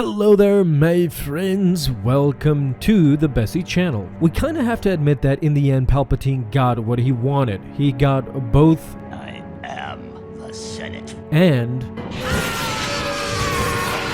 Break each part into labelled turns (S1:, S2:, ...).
S1: Hello there my friends, welcome to the Bessie channel. We kinda have to admit that in the end Palpatine got what he wanted. He got both
S2: I am the Senate.
S1: and...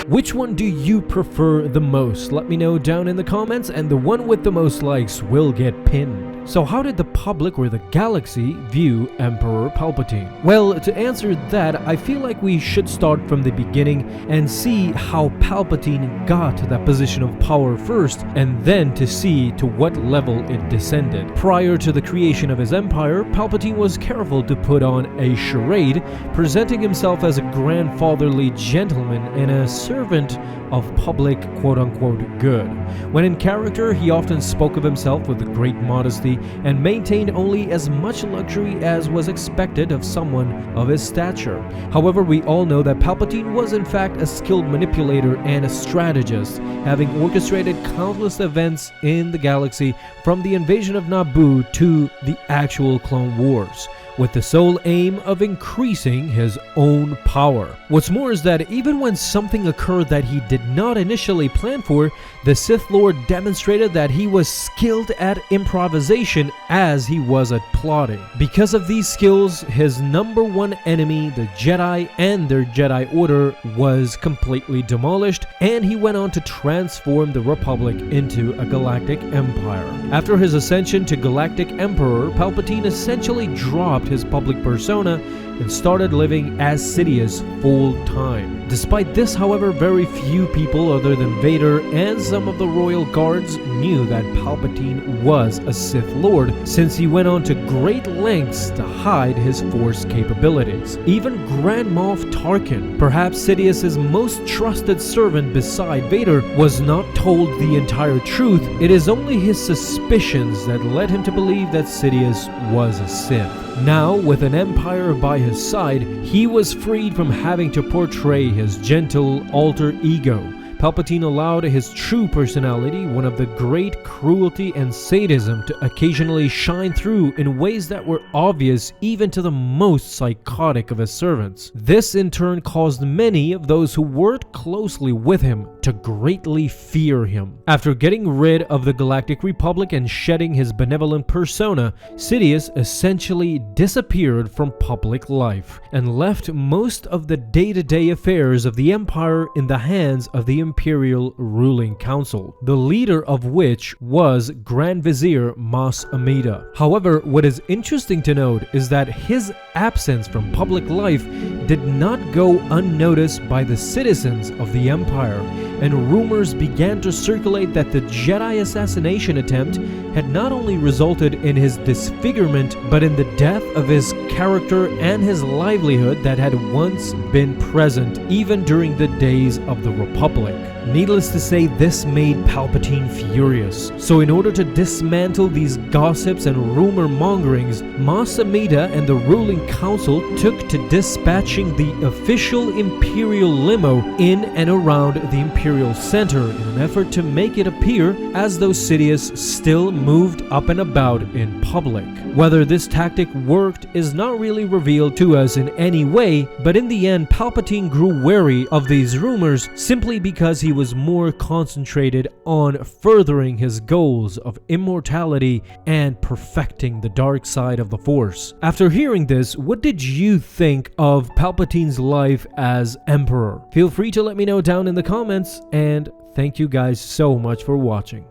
S1: Which one do you prefer the most? Let me know down in the comments, and the one with the most likes will get pinned. So how did the public or the galaxy view Emperor Palpatine? Well, to answer that, I feel like we should start from the beginning and see how Palpatine got to that position of power first, and then to see to what level it descended. Prior to the creation of his empire, Palpatine was careful to put on a charade, presenting himself as a grandfatherly gentleman and a servant of public quote-unquote good. When in character, he often spoke of himself with great modesty and maintained only as much luxury as was expected of someone of his stature. However, we all know that Palpatine was in fact a skilled manipulator and a strategist, having orchestrated countless events in the galaxy from the invasion of Naboo to the actual Clone Wars, with the sole aim of increasing his own power. What's more is that even when something occurred that he did not initially plan for, the Sith Lord demonstrated that he was skilled at improvisation as he was at plotting. Because of these skills, his number one enemy, the Jedi and their Jedi Order, was completely demolished, and he went on to transform the Republic into a galactic empire. After his ascension to Galactic Emperor, Palpatine essentially dropped his public persona and started living as Sidious full-time. Despite this, however, very few people other than Vader and some of the royal guards knew that Palpatine was a Sith Lord, since he went on to great lengths to hide his Force capabilities. Even Grand Moff Tarkin, perhaps Sidious's most trusted servant beside Vader, was not told the entire truth. It is only his suspicions that led him to believe that Sidious was a Sith. Now, with an empire by his side, he was freed from having to portray his gentle alter ego. Palpatine allowed his true personality, one of the great cruelty and sadism, to occasionally shine through in ways that were obvious even to the most psychotic of his servants. This in turn caused many of those who worked closely with him to greatly fear him. After getting rid of the Galactic Republic and shedding his benevolent persona, Sidious essentially disappeared from public life and left most of the day-to-day affairs of the Empire in the hands of the Imperial Ruling Council, the leader of which was Grand Vizier Mas Amida. However, what is interesting to note is that his absence from public life did not go unnoticed by the citizens of the Empire, and rumors began to circulate that the Jedi assassination attempt had not only resulted in his disfigurement, but in the death of his character and his livelihood that had once been present even during the days of the Republic. Needless to say, this made Palpatine furious. So in order to dismantle these gossips and rumor mongerings, Mas Amida and the ruling council took to dispatching the official Imperial limo in and around the Imperial Center in an effort to make it appear as though Sidious still moved up and about in public. Whether this tactic worked is not really revealed to us in any way, but in the end Palpatine grew wary of these rumors simply because he was more concentrated on furthering his goals of immortality and perfecting the dark side of the Force. After hearing this, what did you think of Palpatine's life as Emperor? Feel free to let me know down in the comments, and thank you guys so much for watching.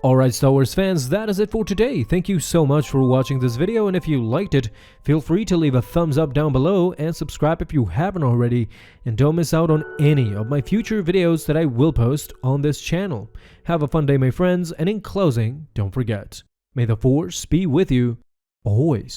S1: Alright Star Wars fans, that is it for today. Thank you so much for watching this video, and if you liked it, feel free to leave a thumbs up down below and subscribe if you haven't already, and don't miss out on any of my future videos that I will post on this channel. Have a fun day my friends, and in closing, don't forget, may the Force be with you always.